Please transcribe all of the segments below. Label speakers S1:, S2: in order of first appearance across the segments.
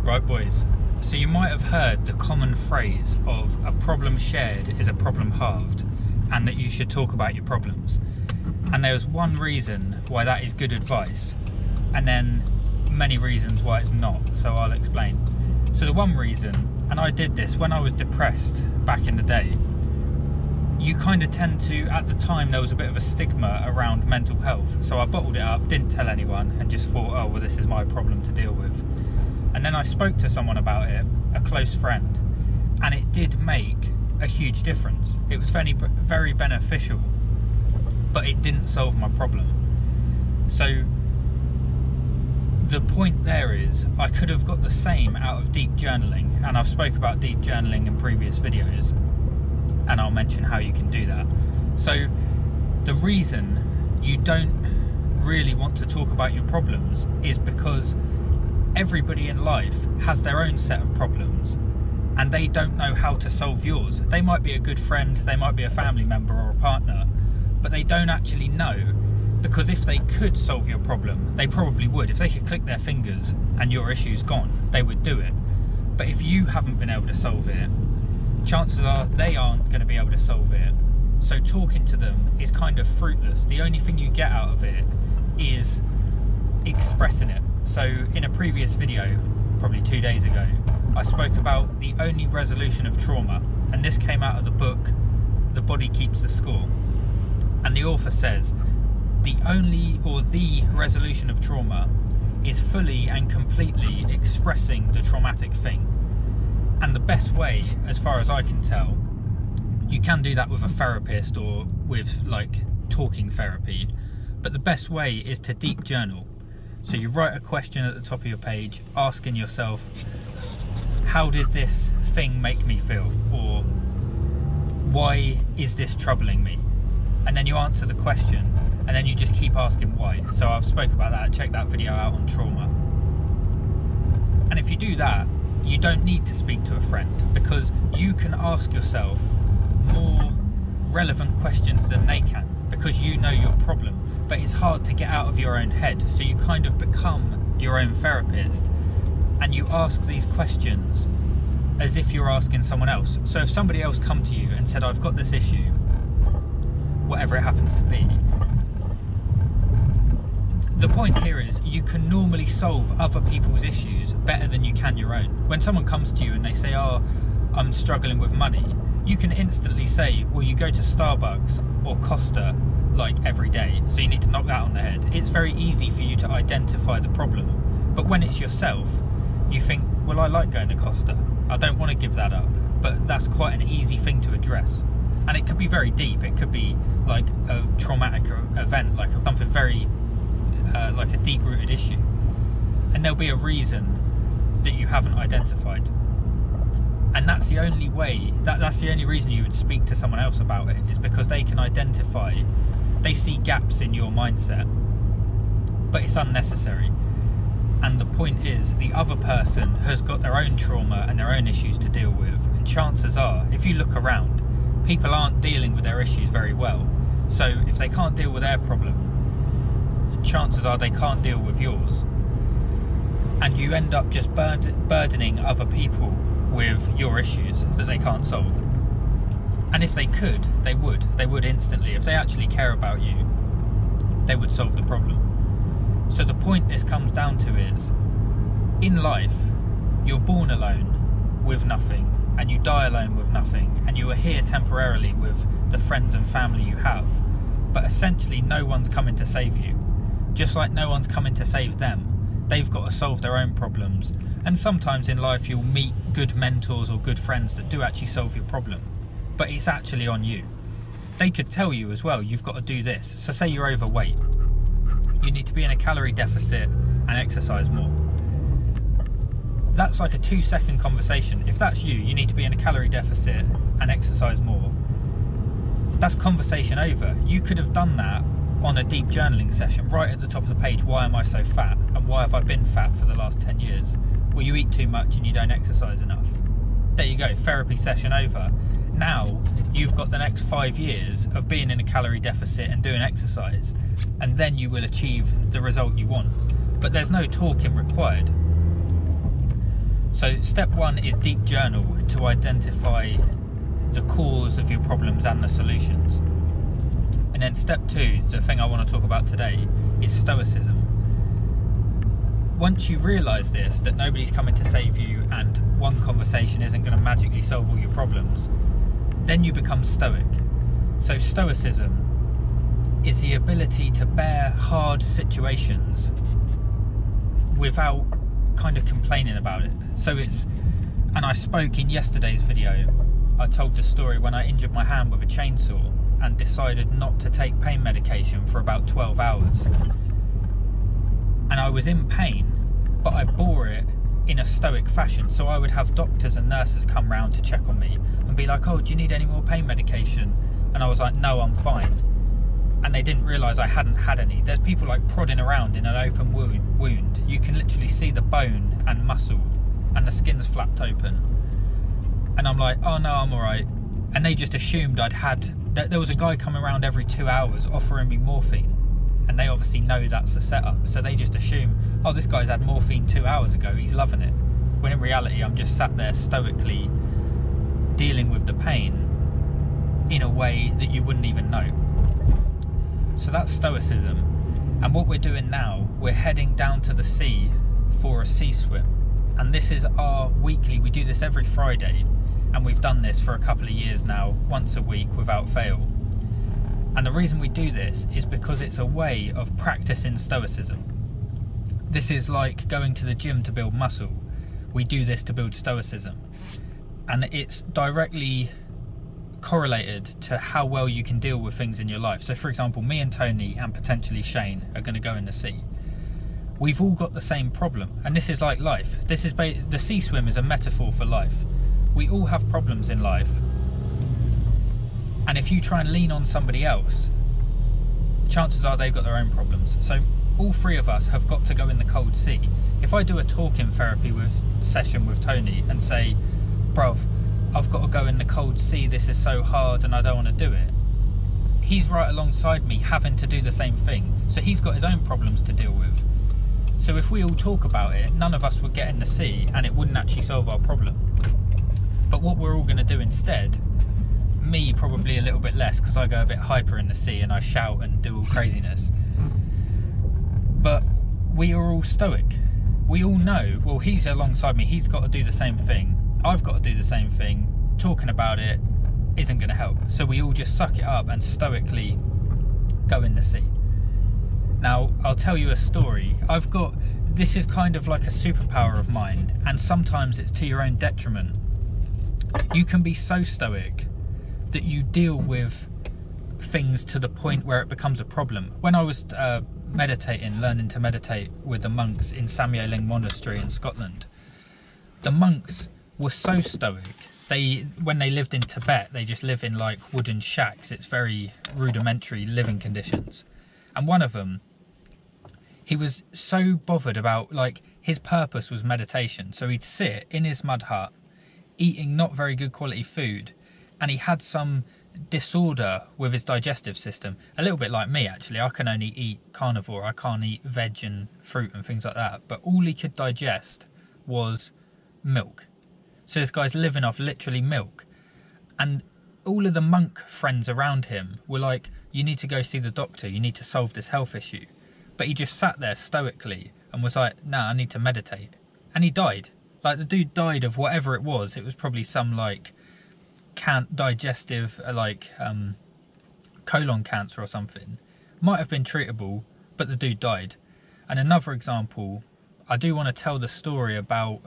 S1: Right, boys, so you might have heard the common phrase of a problem shared is a problem halved, and that you should talk about your problems. And there's one reason why that is good advice, and then many reasons why it's not, so I'll explain. So the one reason, and I did this when I was depressed back in the day, you kind of tend to, at the time there was a bit of a stigma around mental health, so I bottled it up, didn't tell anyone, and just thought, oh well, this is my problem to deal with. And then I spoke to someone about it, a close friend, and it did make a huge difference. It was very beneficial, but it didn't solve my problem. So the point there is, I could have got the same out of deep journaling, and I've spoke about deep journaling in previous videos, and I'll mention how you can do that. So the reason you don't really want to talk about your problems is because everybody in life has their own set of problems, and they don't know how to solve yours. They might be a good friend, they might be a family member or a partner, but they don't actually know, because if they could solve your problem, they probably would. If they could click their fingers and your issue's gone, they would do it. But if you haven't been able to solve it, chances are they aren't going to be able to solve it. So talking to them is kind of fruitless. The only thing you get out of it is expressing it. So in a previous video, probably 2 days ago, I spoke about the only resolution of trauma, and this came out of the book The Body Keeps the Score. And the author says the resolution of trauma is fully and completely expressing the traumatic thing. And the best way, as far as I can tell, you can do that with a therapist or with like talking therapy, but the best way is to deep journal. So you write a question at the top of your page, asking yourself, how did this thing make me feel? Or why is this troubling me? And then you answer the question, and then you just keep asking why. So I've spoke about that, check that video out on trauma. And if you do that, you don't need to speak to a friend, because you can ask yourself more relevant questions than they can, because you know your problem. But it's hard to get out of your own head, so you kind of become your own therapist, and you ask these questions as if you're asking someone else. So if somebody else come to you and said, I've got this issue, whatever it happens to be, the point here is you can normally solve other people's issues better than you can your own. When someone comes to you and they say, oh, I'm struggling with money, you can instantly say, well, you go to Starbucks or Costa like every day, so you need to knock that on the head. It's very easy for you to identify the problem. But when it's yourself, you think, well, I like going to Costa, I don't want to give that up. But that's quite an easy thing to address. And it could be very deep. It could be like a traumatic event, like something very like a deep-rooted issue, and there'll be a reason that you haven't identified. And that's the only way, that's the only reason you would speak to someone else about it, is because they can identify, they see gaps in your mindset, but it's unnecessary. And the point is, the other person has got their own trauma and their own issues to deal with, and chances are, if you look around, people aren't dealing with their issues very well. So if they can't deal with their problem, chances are they can't deal with yours, and you end up just burdening other people with your issues that they can't solve. And if they could, they would instantly. If they actually care about you, they would solve the problem. So the point this comes down to is, in life, you're born alone with nothing, and you die alone with nothing, and you are here temporarily with the friends and family you have, but essentially no one's coming to save you. Just like no one's coming to save them. They've got to solve their own problems. And sometimes in life you'll meet good mentors or good friends that do actually solve your problem. But it's actually on you. They could tell you as well, you've got to do this. So say you're overweight. You need to be in a calorie deficit and exercise more. That's like a 2-second conversation. If that's you, you need to be in a calorie deficit and exercise more. That's conversation over. You could have done that on a deep journaling session, right at the top of the page. Why am I so fat? And why have I been fat for the last 10 years? Well, you eat too much and you don't exercise enough. There you go, therapy session over. Now you've got the next 5 years of being in a calorie deficit and doing exercise, and then you will achieve the result you want. But there's no talking required. So step 1 is deep journal to identify the cause of your problems and the solutions. And then step 2, the thing I want to talk about today, is stoicism. Once you realise this, that nobody's coming to save you and one conversation isn't going to magically solve all your problems, then you become stoic. So stoicism is the ability to bear hard situations without kind of complaining about it. So it's, and I spoke in yesterday's video, I told the story when I injured my hand with a chainsaw and decided not to take pain medication for about 12 hours. And I was in pain, but I bore it in a stoic fashion. So I would have doctors and nurses come round to check on me and be like, oh, do you need any more pain medication? And I was like, no, I'm fine. And they didn't realise I hadn't had any. There's people like prodding around in an open wound. You can literally see the bone and muscle and the skin's flapped open. And I'm like, oh no, I'm all right. And they just assumed I'd had, there was a guy coming around every 2 hours offering me morphine. And they obviously know that's the setup. So they just assume, oh, this guy's had morphine 2 hours ago, he's loving it. When in reality, I'm just sat there stoically dealing with the pain in a way that you wouldn't even know. So that's stoicism. And what we're doing now, we're heading down to the sea for a sea swim. And this is our weekly, we do this every Friday. And we've done this for a couple of years now, once a week without fail. And the reason we do this is because it's a way of practicing stoicism. This is like going to the gym to build muscle. We do this to build stoicism. And it's directly correlated to how well you can deal with things in your life. So for example, me and Tony and potentially Shane are going to go in the sea. We've all got the same problem. And this is like life. This is the sea swim is a metaphor for life. We all have problems in life. And if you try and lean on somebody else, chances are they've got their own problems. So all three of us have got to go in the cold sea. If I do a talking therapy session with Tony and say, bruv, I've got to go in the cold sea, this is so hard and I don't want to do it, he's right alongside me having to do the same thing. So he's got his own problems to deal with. So if we all talk about it, none of us would get in the sea and it wouldn't actually solve our problem. But what we're all going to do instead, me probably a little bit less because I go a bit hyper in the sea and I shout and do all craziness, but we are all stoic. We all know, well, he's alongside me, he's got to do the same thing, I've got to do the same thing, talking about it isn't going to help. So we all just suck it up and stoically go in the sea. Now I'll tell you a story. This is kind of like a superpower of mine, and sometimes it's to your own detriment. You can be so stoic that you deal with things to the point where it becomes a problem. When I was learning to meditate with the monks in Samye-Ling Monastery in Scotland, the monks were so stoic. When they lived in Tibet, they just live in like wooden shacks. It's very rudimentary living conditions. And one of them, he was so bothered about, like, his purpose was meditation. So he'd sit in his mud hut, eating not very good quality food, and he had some disorder with his digestive system, a little bit like me actually. I can only eat carnivore, I can't eat veg and fruit and things like that, but all he could digest was milk. So this guy's living off literally milk, and all of the monk friends around him were like, you need to go see the doctor, you need to solve this health issue. But he just sat there stoically and was like, nah, I need to meditate. And he died. Like, the dude died of whatever it was. It was probably some like digestive, colon cancer or something. Might have been treatable, but the dude died. And another example, I do want to tell the story about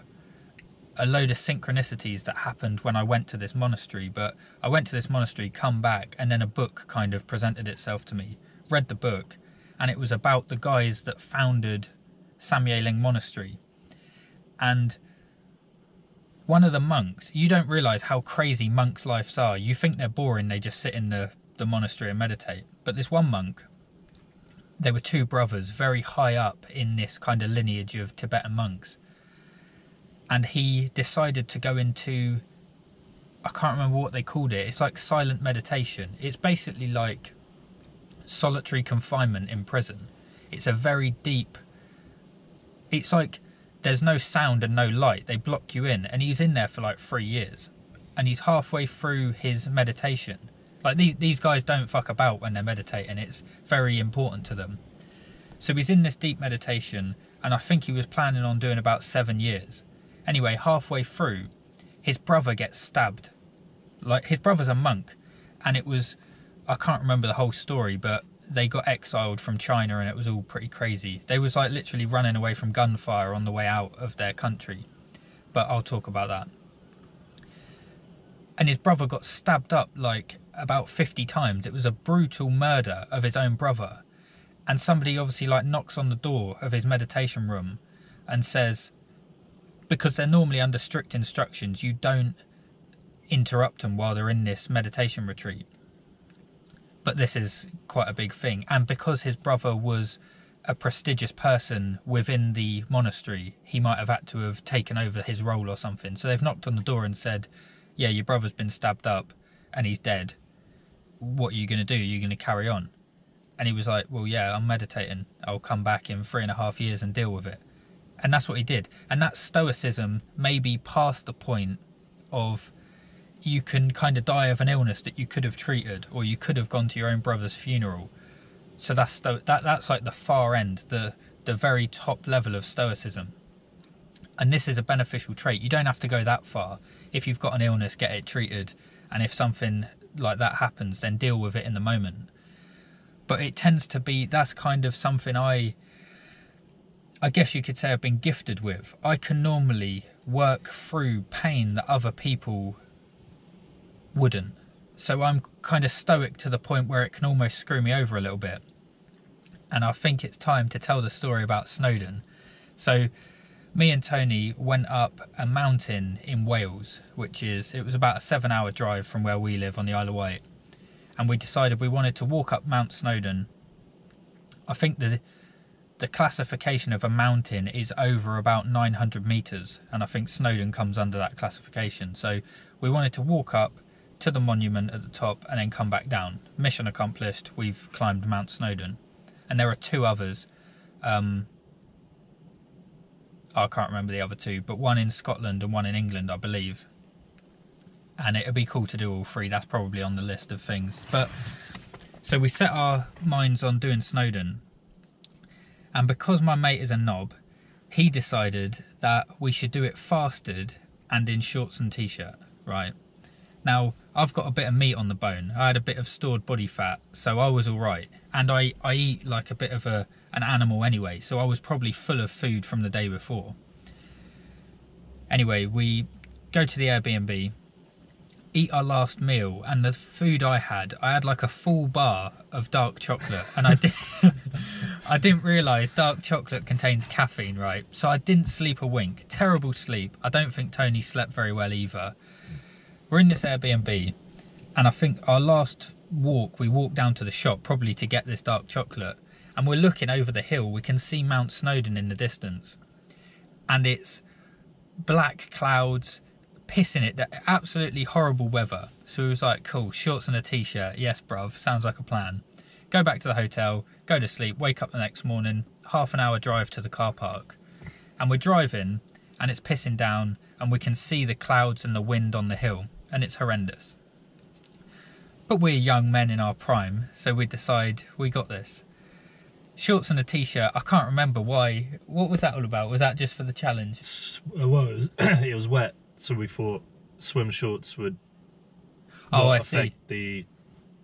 S1: a load of synchronicities that happened when I went to this monastery. But I went to this monastery, come back, and then a book kind of presented itself to me. Read the book, and it was about the guys that founded Samye-Ling Monastery. And one of the monks, you don't realise how crazy monks' lives are. You think they're boring, they just sit in the monastery and meditate. But this one monk, they were two brothers very high up in this kind of lineage of Tibetan monks. And he decided to go into, I can't remember what they called it, it's like silent meditation. It's basically like solitary confinement in prison. It's a very deep, it's like there's no sound and no light. They block you in, and he's in there for like 3 years, and he's halfway through his meditation. Like these guys don't fuck about when they're meditating. It's very important to them. So he's in this deep meditation, and I think he was planning on doing about 7 years. Anyway, halfway through, his brother gets stabbed. Like, his brother's a monk, and it was, I can't remember the whole story, but they got exiled from China, and it was all pretty crazy. They was like literally running away from gunfire on the way out of their country. But I'll talk about that. And his brother got stabbed up like about 50 times. It was a brutal murder of his own brother. And somebody obviously like knocks on the door of his meditation room and says, because they're normally under strict instructions, you don't interrupt them while they're in this meditation retreat. But this is quite a big thing. And because his brother was a prestigious person within the monastery, he might have had to have taken over his role or something. So they've knocked on the door and said, yeah, your brother's been stabbed up and he's dead. What are you going to do? Are you going to carry on? And he was like, well, yeah, I'm meditating. I'll come back in 3.5 years and deal with it. And that's what he did. And that stoicism may be past the point of you can kind of die of an illness that you could have treated, or you could have gone to your own brother's funeral. So that's like the far end, the very top level of stoicism. And this is a beneficial trait. You don't have to go that far. If you've got an illness, get it treated. And if something like that happens, then deal with it in the moment. But it tends to be, that's kind of something I guess you could say I've been gifted with. I can normally work through pain that other people wouldn't. So I'm kind of stoic to the point where it can almost screw me over a little bit. And I think it's time to tell the story about Snowdon. So me and Tony went up a mountain in Wales, it was about a 7-hour drive from where we live on the Isle of Wight. And we decided we wanted to walk up Mount Snowdon. I think the classification of a mountain is over about 900 metres, and I think Snowdon comes under that classification. So we wanted to walk up to the monument at the top and then come back down. Mission accomplished, we've climbed Mount Snowdon. And there are 2 others. I can't remember the other 2, but one in Scotland and one in England, I believe. And it'd be cool to do all 3. That's probably on the list of things. But so we set our minds on doing Snowdon, and because my mate is a knob, he decided that we should do it fasted and in shorts and t-shirt, right? Now, I've got a bit of meat on the bone. I had a bit of stored body fat, so I was all right. And I eat like a bit of an animal anyway, so I was probably full of food from the day before. Anyway, we go to the Airbnb, eat our last meal, and the food I had like a full bar of dark chocolate, and I didn't realise dark chocolate contains caffeine, right? So I didn't sleep a wink. Terrible sleep. I don't think Tony slept very well either. We're in this Airbnb, and I think our last walk, we walked down to the shop probably to get this dark chocolate, and we're looking over the hill. We can see Mount Snowdon in the distance, and it's black clouds, pissing it, absolutely horrible weather. So we was like, cool, shorts and a t-shirt, yes bruv, sounds like a plan. Go back to the hotel, go to sleep, wake up the next morning, half an hour drive to the car park, and we're driving and it's pissing down and we can see the clouds and the wind on the hill, and it's horrendous. But we're young men in our prime, so we decide we got this. Shorts and a t-shirt, I can't remember why. What was that all about? Was that just for the challenge?
S2: Well, it was wet, so we thought swim shorts would affect the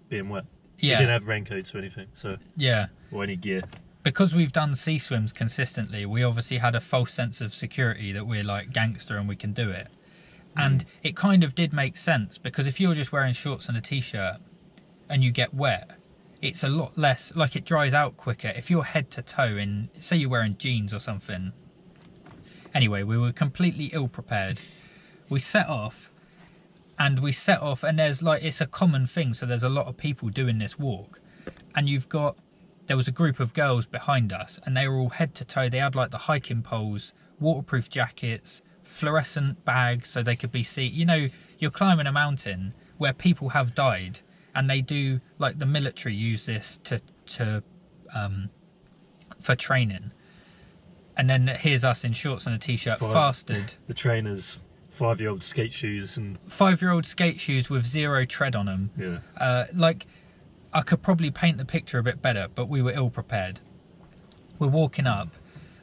S2: being wet.
S1: Yeah.
S2: We didn't have raincoats or anything, so
S1: yeah,
S2: or any gear.
S1: Because we've done sea swims consistently, we obviously had a false sense of security that we're like gangster and we can do it. And it kind of did make sense, because if you're just wearing shorts and a t-shirt and you get wet, it's a lot less, like it dries out quicker. If you're head to toe in, say you're wearing jeans or something. Anyway, we were completely ill prepared. We set off and there's like, it's a common thing. So there's a lot of people doing this walk, and there was a group of girls behind us and they were all head to toe. They had like the hiking poles, waterproof jackets, fluorescent bags so they could be seen. You know, you're climbing a mountain where people have died, and they do, like the military use this for training. And then here's us in shorts and a t-shirt, fasted.
S2: The trainers, 5-year-old skate shoes and
S1: 5-year-old skate shoes with 0 tread on them.
S2: Yeah.
S1: Like, I could probably paint the picture a bit better, but we were ill prepared. We're walking up,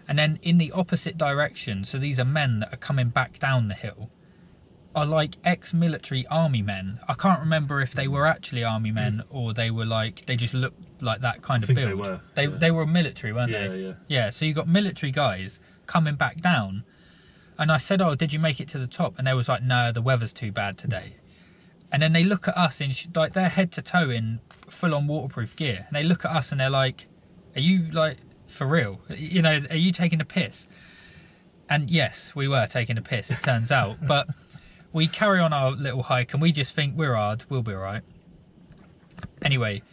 S1: and then in the opposite direction, so these are men that are coming back down the hill, are like ex-military army men. I can't remember if they were actually army men or they were like, they just looked like that kind of build.
S2: They were.
S1: They were military, weren't they?
S2: Yeah.
S1: Yeah, so you got military guys coming back down. And I said, oh, did you make it to the top? And they was like, no, the weather's too bad today. And then they look at us in, like, they're head to toe in full-on waterproof gear. And they look at us and they're like, are you, like, for real? You know, are you taking a piss? And yes, we were taking a piss, it turns out. But we carry on our little hike and we just think we're hard, we'll be all right. Anyway,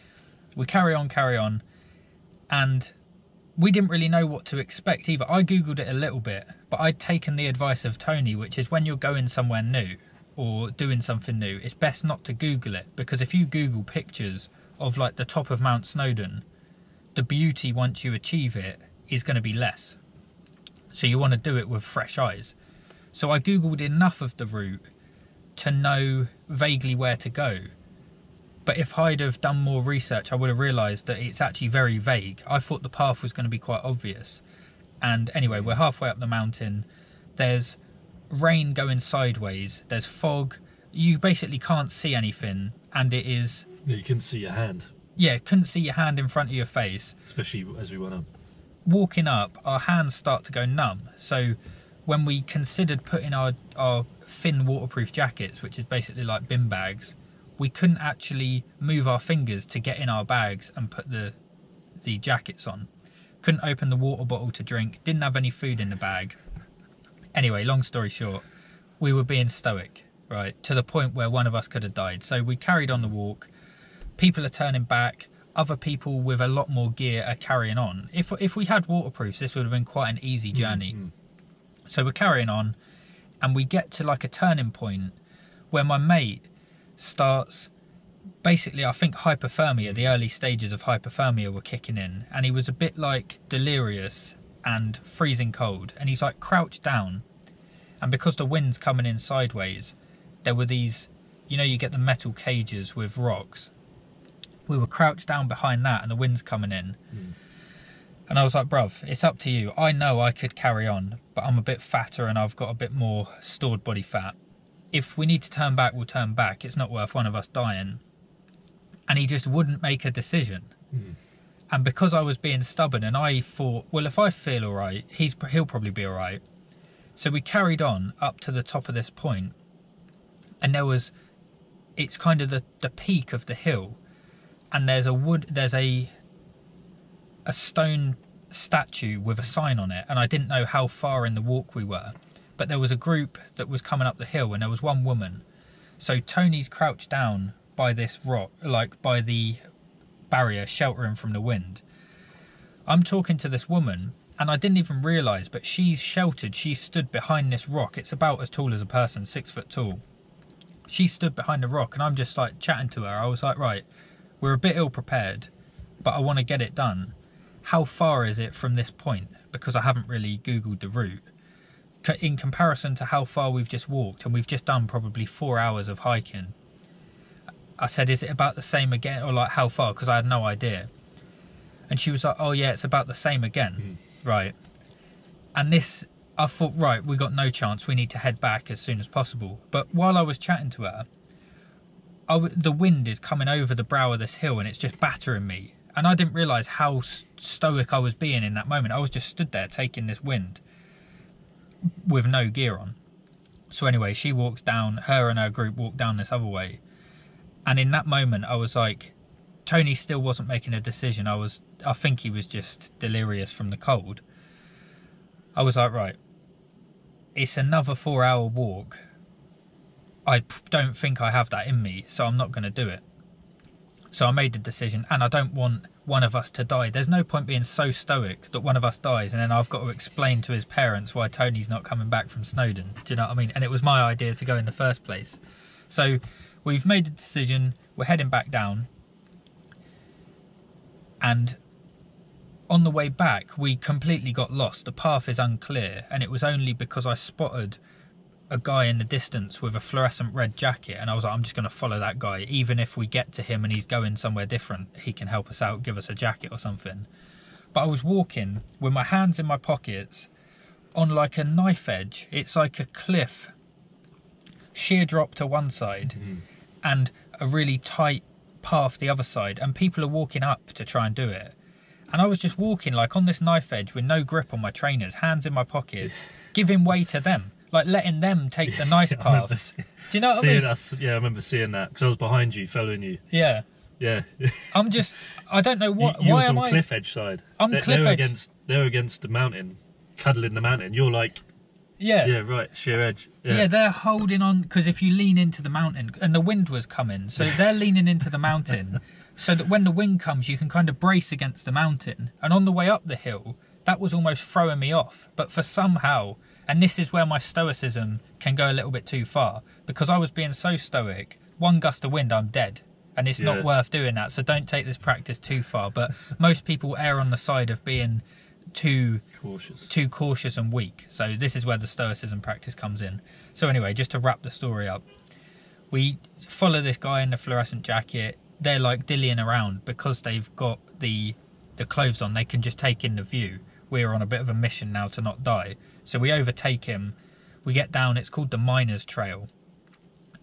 S1: we carry on, and we didn't really know what to expect either. I Googled it a little bit, but I'd taken the advice of Tony, which is when you're going somewhere new or doing something new, it's best not to Google it, because if you Google pictures of like the top of Mount Snowdon, the beauty once you achieve it is going to be less. So you want to do it with fresh eyes. So I Googled enough of the route to know vaguely where to go. But if I'd have done more research, I would have realised that it's actually very vague. I thought the path was going to be quite obvious. And anyway, we're halfway up the mountain. There's rain going sideways. There's fog. You basically can't see anything. And it is...
S2: Yeah, you couldn't see your hand.
S1: Yeah, couldn't see your hand in front of your face.
S2: Especially as we went up.
S1: Walking up, our hands start to go numb. So when we considered putting our thin waterproof jackets, which is basically like bin bags, we couldn't actually move our fingers to get in our bags and put the jackets on. Couldn't open the water bottle to drink, didn't have any food in the bag. Anyway, long story short, we were being stoic, right, to the point where one of us could have died. So we carried on the walk. People are turning back. Other people with a lot more gear are carrying on. If we had waterproofs, this would have been quite an easy journey. So we're carrying on, and we get to like a turning point where my mate starts, basically, I think hypothermia, the early stages of hypothermia were kicking in, and he was a bit like delirious and freezing cold, and he's like crouched down, and because the wind's coming in sideways, there were these, you know, you get the metal cages with rocks. We were crouched down behind that and the wind's coming in. And I was like, bruv, it's up to you. I know I could carry on, but I'm a bit fatter and I've got a bit more stored body fat. If we need to turn back, we'll turn back. It's not worth one of us dying. And he just wouldn't make a decision. And because I was being stubborn, and I thought, well, if I feel all right, he'll probably be all right. So we carried on up to the top of this point, and it's kind of the peak of the hill, and there's a stone statue with a sign on it, and I didn't know how far in the walk we were. But there was a group that was coming up the hill, and there was one woman. So Tony's crouched down by this rock, like by the barrier, sheltering from the wind. I'm talking to this woman, and I didn't even realise, but she's sheltered. She stood behind this rock. It's about as tall as a person, 6 foot tall. She stood behind the rock, and I'm just like chatting to her. I was like, right, we're a bit ill prepared, but I want to get it done. How far is it from this point? Because I haven't really Googled the route. In comparison to how far we've just walked, and we've just done probably 4 hours of hiking. I said, is it about the same again, or like how far? Because I had no idea. And she was like, oh yeah, it's about the same again. Right. And this, I thought, right, we got no chance. We need to head back as soon as possible. But while I was chatting to her, the wind is coming over the brow of this hill and it's just battering me. And I didn't realise how stoic I was being in that moment. I was just stood there taking this wind with no gear on. So anyway, she walks down, her and her group walk down this other way. And in that moment, I was like, Tony still wasn't making a decision. I think he was just delirious from the cold. I was like, right, it's another 4-hour walk. I don't think I have that in me, so I'm not going to do it. So I made the decision, and I don't want one of us to die. There's no point being so stoic that one of us dies and then I've got to explain to his parents why Tony's not coming back from Snowdon. Do you know what I mean? And it was my idea to go in the first place. So we've made the decision. We're heading back down. And on the way back, we completely got lost. The path is unclear, and it was only because I spotted a guy in the distance with a fluorescent red jacket, and I was like, I'm just going to follow that guy. Even if we get to him and he's going somewhere different, he can help us out, give us a jacket or something. But I was walking with my hands in my pockets on like a knife edge. It's like a cliff, sheer drop to one side, and a really tight path the other side, and people are walking up to try and do it. And I was just walking like on this knife edge with no grip on my trainers, hands in my pockets, giving way to them, like letting them take the nice path. Do you know what I mean?
S2: Yeah, I remember seeing that because I was behind you, following you.
S1: Yeah.
S2: Yeah.
S1: I don't know what.
S2: You
S1: why
S2: was
S1: am
S2: on
S1: I?
S2: cliff edge side.
S1: I'm cliff edge.
S2: They're against the mountain, cuddling the mountain. You're like, yeah, right, sheer edge.
S1: Yeah, they're holding on because if you lean into the mountain, and the wind was coming, so they're leaning into the mountain. So that when the wind comes, you can kind of brace against the mountain. And on the way up the hill, that was almost throwing me off. But for somehow, and this is where my stoicism can go a little bit too far, because I was being so stoic, one gust of wind, I'm dead. And it's not worth doing that. So don't take this practice too far. But most people err on the side of being too cautious and weak. So this is where the stoicism practice comes in. So anyway, just to wrap the story up, we follow this guy in the fluorescent jacket. They're like dillying around because they've got the clothes on. They can just take in the view. We're on a bit of a mission now to not die. So we overtake him. We get down. It's called the Miners Trail.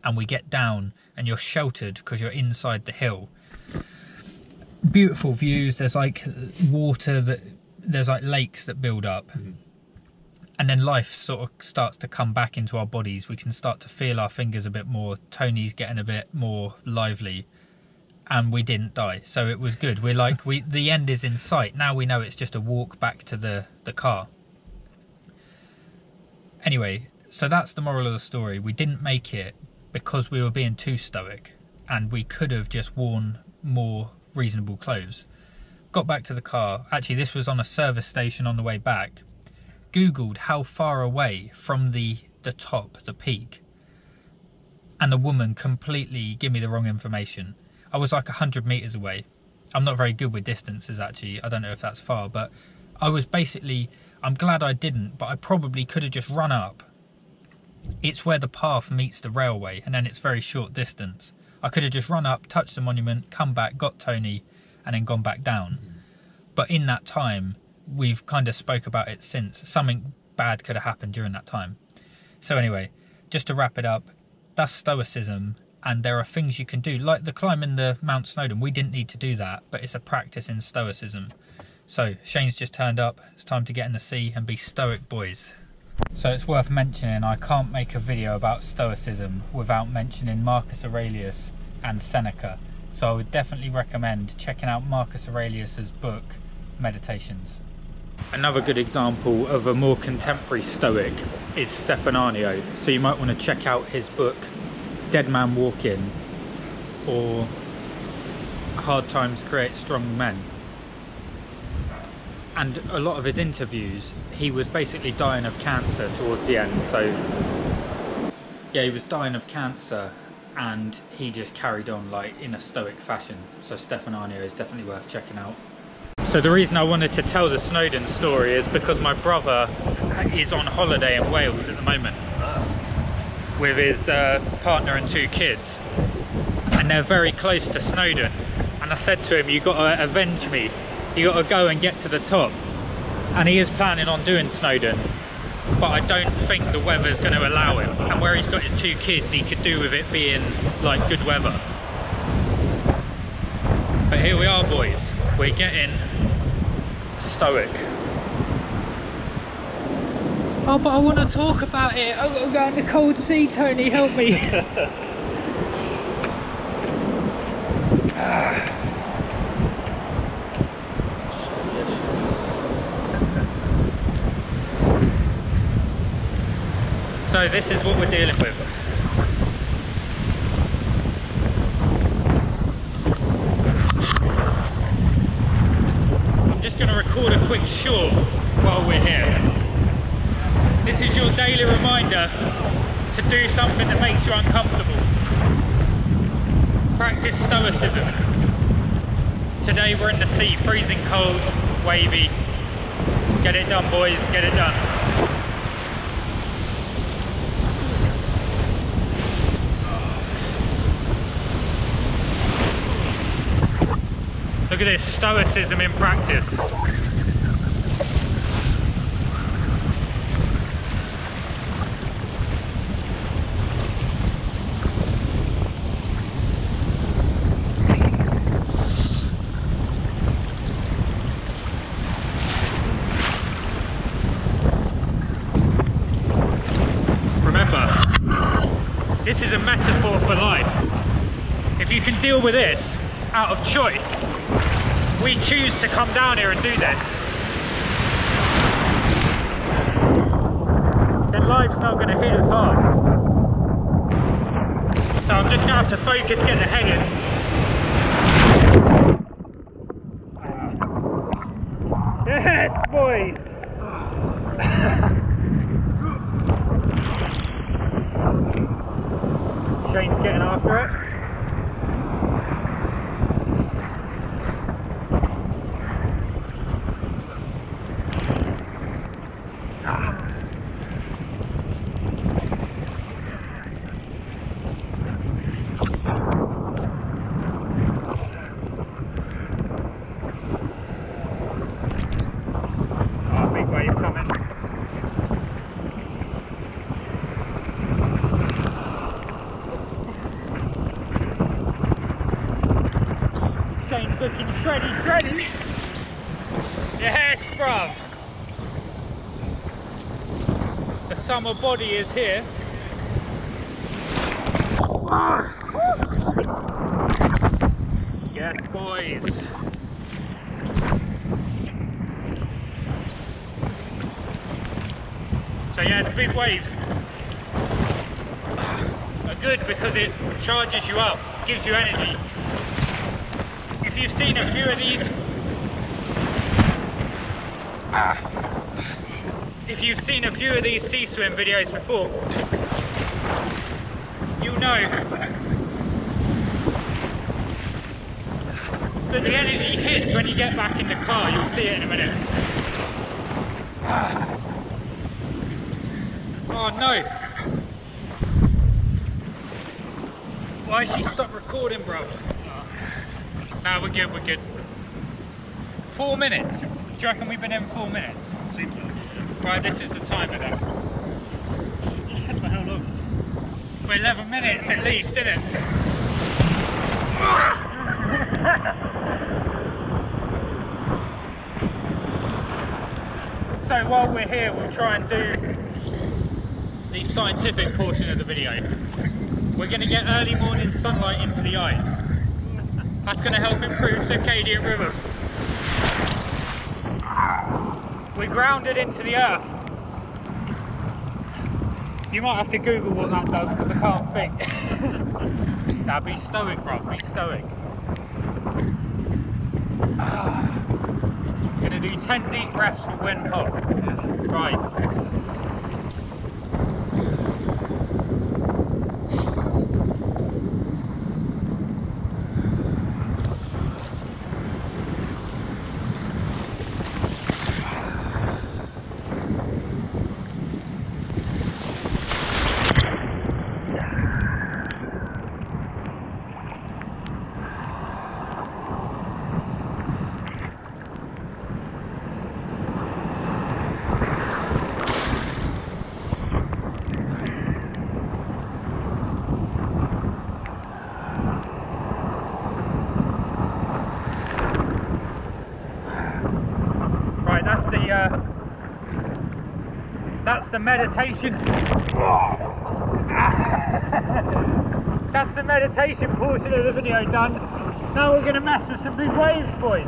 S1: And we get down and you're sheltered because you're inside the hill. Beautiful views. There's like water, there's like lakes that build up. And then life sort of starts to come back into our bodies. We can start to feel our fingers a bit more. Tony's getting a bit more lively. And we didn't die, so it was good. We're like, the end is in sight. Now we know it's just a walk back to the car. Anyway, so that's the moral of the story. We didn't make it because we were being too stoic, and we could have just worn more reasonable clothes. Got back to the car. Actually, this was on a service station on the way back. Googled how far away from the top, the peak, and the woman completely gave me the wrong information. I was like 100 meters away. I'm not very good with distances, actually. I don't know if that's far, but I was basically, I'm glad I didn't, but I probably could have just run up. It's where the path meets the railway, and then it's very short distance. I could have just run up, touched the monument, come back, got Tony, and then gone back down. But in that time, we've kind of spoke about it since. Something bad could have happened during that time. So anyway, just to wrap it up, that's stoicism. And there are things you can do, like the climbing the Mount Snowdon. We didn't need to do that, but it's a practice in stoicism. So Shane's just turned up. It's time to get in the sea and be stoic, boys. So it's worth mentioning, I can't make a video about stoicism without mentioning Marcus Aurelius and Seneca. So I would definitely recommend checking out Marcus Aurelius's book, Meditations. Another good example of a more contemporary stoic is Stefanio. So you might want to check out his book, Dead Man Walking, or Hard Times Create Strong Men. And a lot of his interviews, he was basically dying of cancer towards the end. So yeah, he was dying of cancer and he just carried on like in a stoic fashion. So Stefanio is definitely worth checking out. So the reason I wanted to tell the Snowdon story is because my brother is on holiday in Wales at the moment with his partner and 2 kids, and they're very close to Snowdon. And I said to him, you've got to avenge me, you got to go and get to the top. And he is planning on doing Snowdon, but I don't think the weather's going to allow him. And where he's got his 2 kids, he could do with it being like good weather. But here we are, boys, we're getting stoic. Oh, but I want to talk about it. I'm going to the cold sea, Tony, help me. So this is what we're dealing with. I'm just going to record a quick short while we're here. This is your daily reminder to do something that makes you uncomfortable. Practice stoicism. Today we're in the sea, freezing cold. wavy. Get it done, boys, get it done. Look at this, stoicism in practice. This is a metaphor for life. If you can deal with this out of choice, we choose to come down here and do this, then life's not going to hit as hard. So I'm just going to have to focus, get the head in. Yes, boys! Shane's getting after it. Oh, big wave coming. Shane's looking shreddy. Yes, bruv. The summer body is here. Yes, boys. So yeah, the big waves are good because it charges you up, gives you energy. If you've seen a few of these, sea swim videos before, you'll know that the energy hits when you get back in the car. You'll see it in a minute. Oh no! Why she stopped recording, bro? No, we're good. 4 minutes. Do you reckon we've been in 4 minutes?
S2: Seems like it, yeah.
S1: Right, this is the timer then.
S2: For how long?
S1: We're 11 minutes at least, isn't it? So while we're here, we'll try and do the scientific portion of the video. We're going to get early morning sunlight into the eyes. That's going to help improve circadian rhythm. We're grounded into the earth. You might have to Google what that does because I can't think. Now be stoic, bro, be stoic. Gonna do 10 deep breaths for Wim Hof. Right. That's the meditation. That's the meditation portion of the video done. Now we're going to mess with some big waves, boys.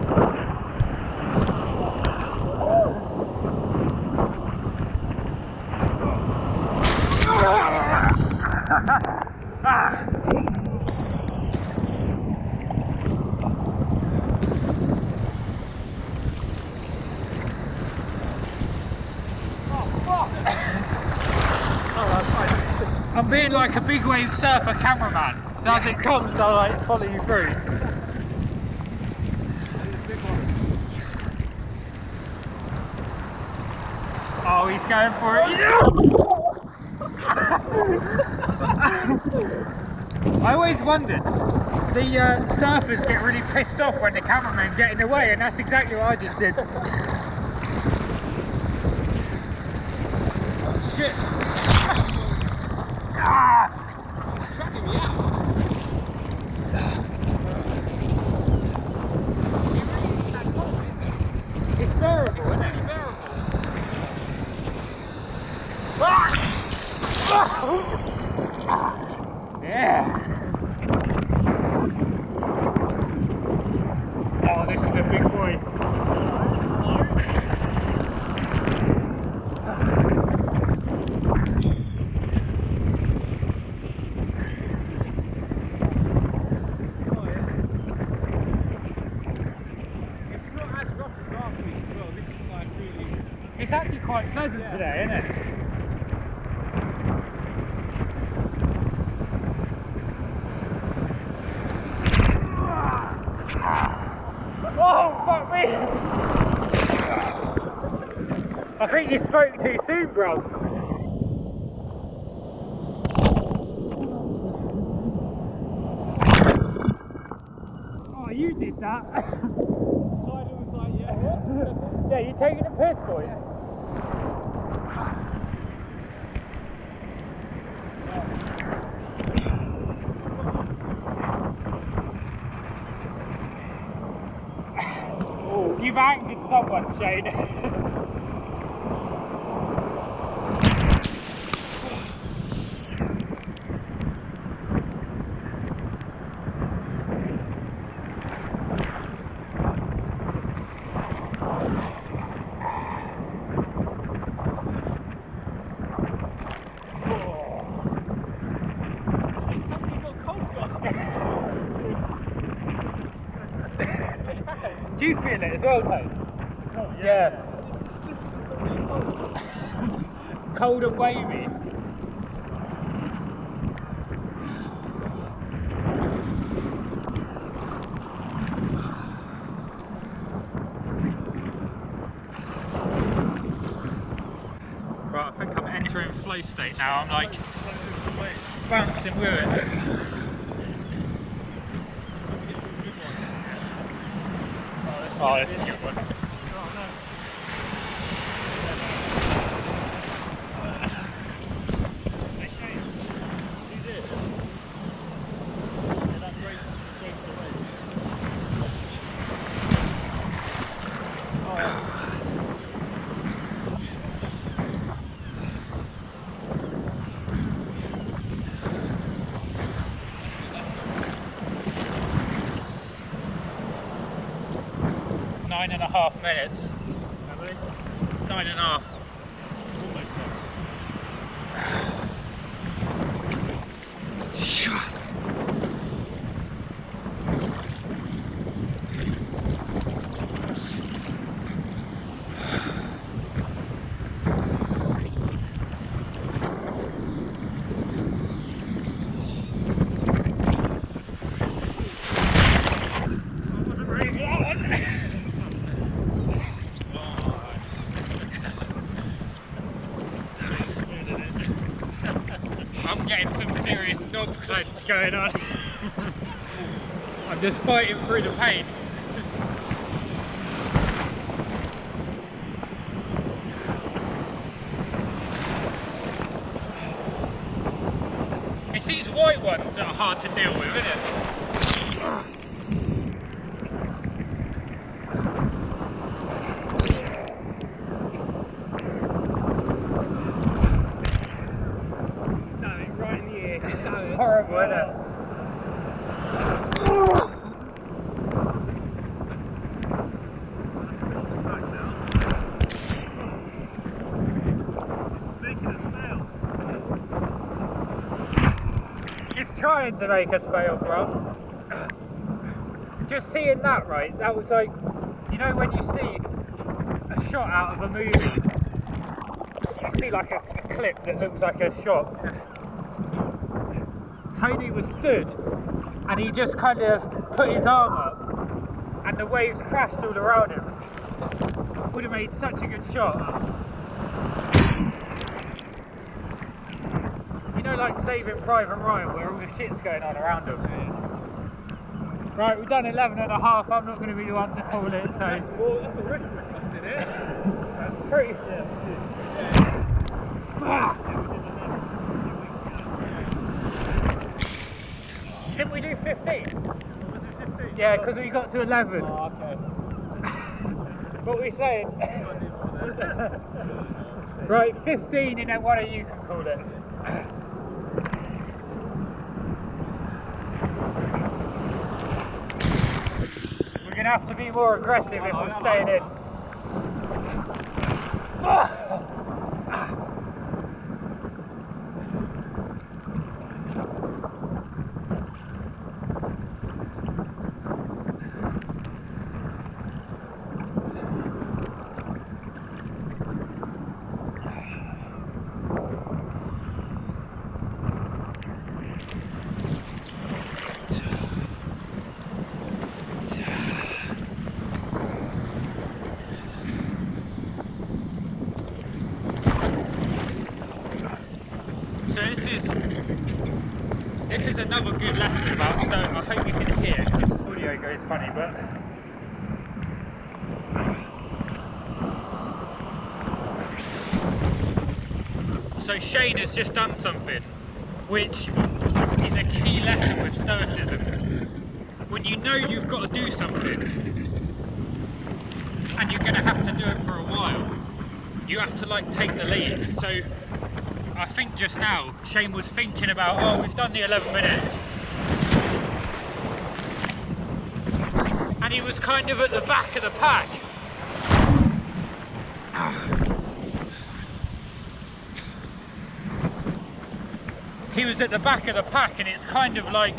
S1: I'm being like a big wave surfer cameraman, so as it comes I'll like follow you through. Oh, he's going for it. I always wondered, the surfers get really pissed off when the cameramen get in the way, and that's exactly what I just did. Shit. Ah! He's tracking me out. It's bearable, isn't it? Yeah. Oh, this is a big boy. It's not as rough as last week as well. This is like really... It's actually quite pleasant today, isn't it? Oh, fuck me! I think you spoke too soon, bro. Oh, you did that. Silent was like, yeah. Yeah, you taking the piss, boys? You've angered someone, Shane. Do you feel it as well, Tony? Oh, yeah. Cold and wavy. Right, I think I'm entering flow state now. I'm like bouncing with it. Oh, this is a good one. Nine and a half minutes. 9.5. Almost there. I'm getting some serious dog clench going on. I'm just fighting through the pain. It's these white ones that are hard to deal with, isn't it? Horrible, isn't it? It's trying to make us fail, bro. Just seeing that, right? That was like, you know, when you see a shot out of a movie, you see like a clip that looks like a shot. Tony was stood and he just kind of put his arm up and the waves crashed all around him. Would have made such a good shot. know, like Saving Private Ryan, where all the shit's going on around them. Right, we've done 11 and a half. I'm not going to be the one to call it, so.
S3: Well, that's a record for us, isn't it?
S1: That's pretty. Didn't we do 15?
S3: Was it 15?
S1: Yeah, because we got to 11.
S3: Oh, okay.
S1: What are we saying? Right, 15 and then one of you can call it. We're going to have to be more aggressive if we're staying in. So this is another good lesson about stone. I hope you can hear because the audio goes funny, but so Shane has just done something which is a key lesson with stoicism. When you know you've got to do something and you're going to have to do it for a while, you have to like take the lead. So I think just now Shane was thinking about, oh, we've done the 11 minutes, and he was kind of at the back of the pack. He was at the back of the pack, and it's kind of like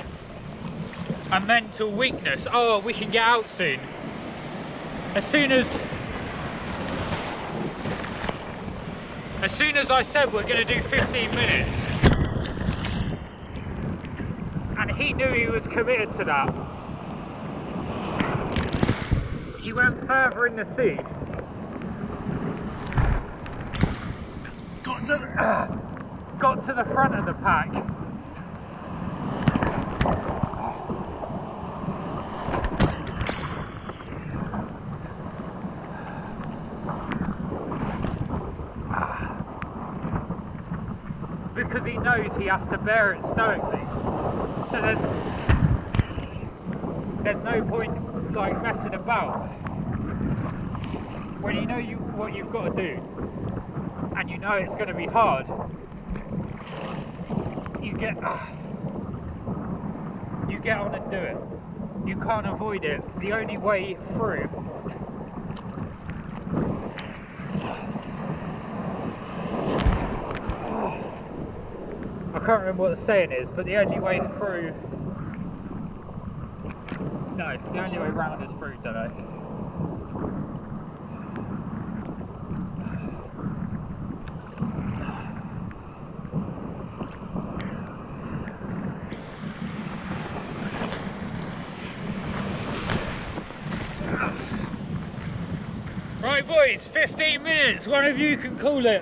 S1: a mental weakness. Oh, we can get out soon. As soon as I said we're going to do 15 minutes, and he knew he was committed to that, he went further in the sea, got to the front of the pack, because he knows he has to bear it stoically. So there's no point like messing about. When you know what you've got to do, and you know it's going to be hard, you get on and do it. You can't avoid it. The only way through I can't remember what the saying is, but the only way through... No, the only way round is through, don't I? Right boys, 15 minutes, one of you can call it.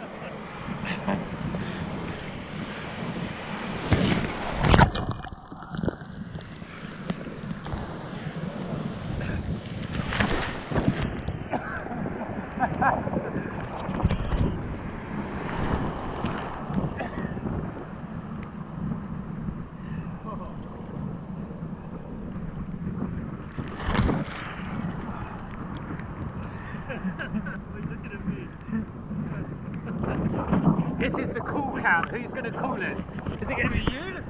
S1: This is the cool cam. Who's going to call it? Is it going to be you?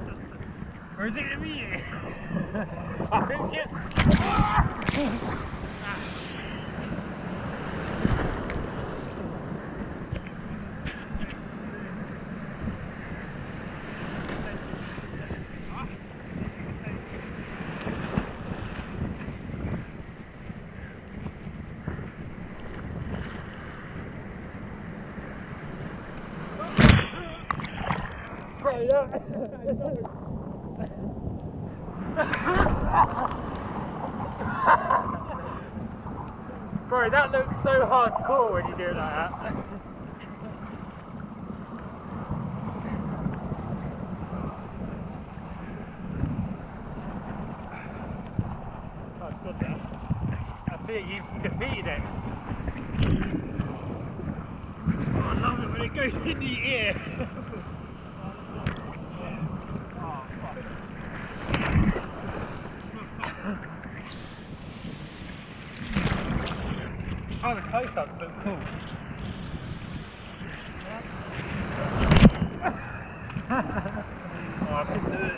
S1: Or is it going to be you? I think it. Bro, that looks so hardcore when you do it like that. it, you've defeated it. Oh, I love it when it goes in the ear. Oh, fuck. Oh, the close-ups look cool. Oh, I can do it.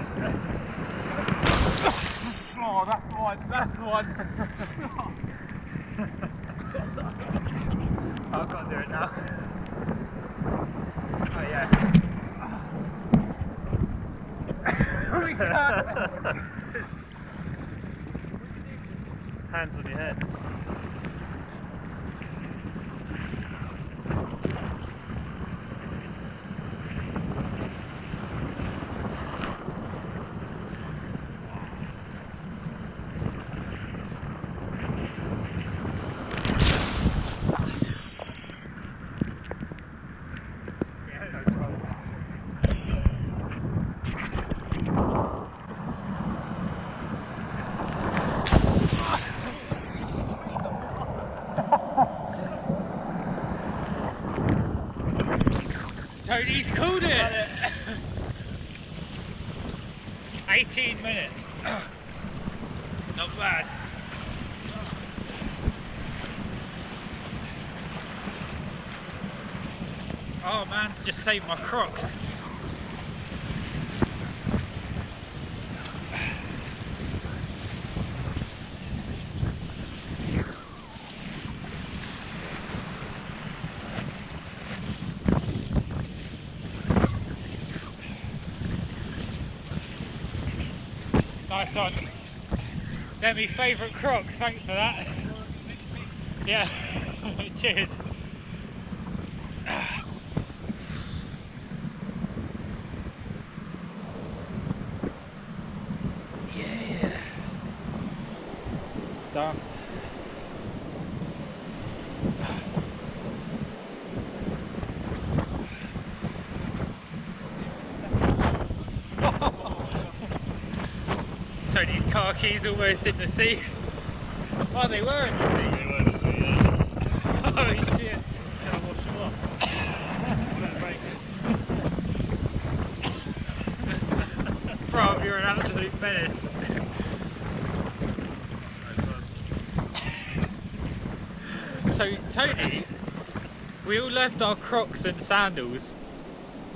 S1: Oh, that's the one, that's the one. Oh, I've got to do it now. Oh, yeah. We can.
S2: Hands on your head.
S1: Tony's called it! 18 minutes. Not bad. Oh, man's just saved my Crocs. Nice one. They're my favourite Crocs, thanks for that. Yeah, cheers. Yeah. Done. Tony's car keys almost in the sea. Oh, they were in the sea.
S2: They were in the sea, yeah.
S1: Oh shit.
S2: Can I wash them off?
S1: Bro, you're an absolute menace. So, Tony, we all left our Crocs and sandals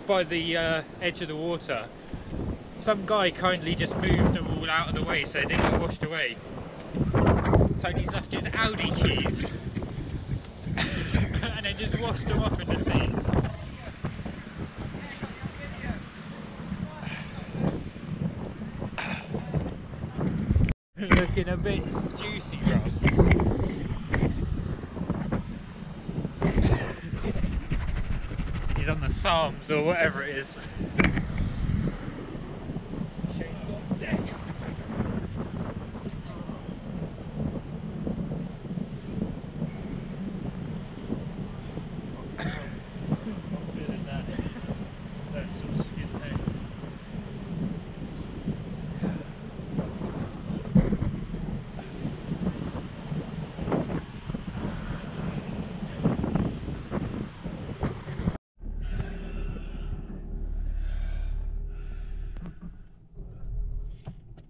S1: by the edge of the water. Some guy kindly just moved them all out of the way so they didn't get washed away. Tony's left his Audi keys and then just washed them off in the sea. Looking a bit juicy, bro. He's on the Psalms or whatever it is.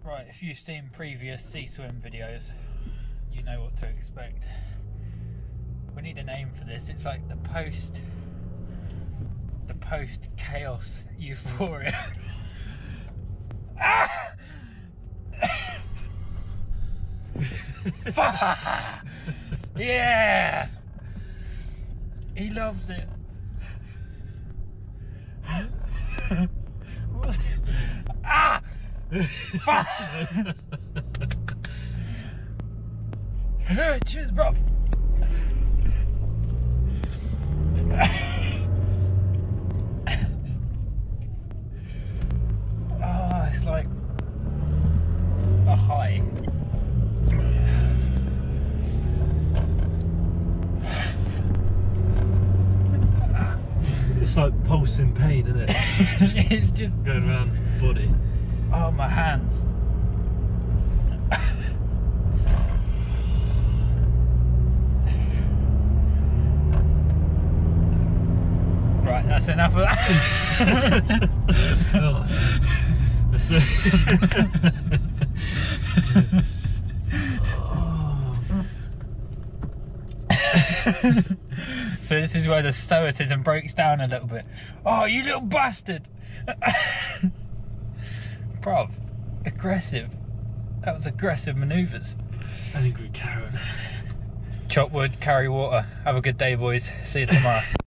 S1: Right, if you've seen previous sea swim videos, you know what to expect. We need a name for this. It's like the post chaos euphoria. Ah! Yeah! He loves it. Ah! Fuck! Cheers, bro. Oh, it's like a high.
S2: It's like pulsing pain, isn't it?
S1: It's just
S2: going around the body.
S1: Oh, my hands. That's enough of that.
S2: Oh, that's it.
S1: So this is where the stoicism breaks down a little bit. Oh, you little bastard! Bruv, aggressive. That was aggressive manoeuvres.
S2: Angry Karen.
S1: Chop wood, carry water. Have a good day, boys. See you tomorrow.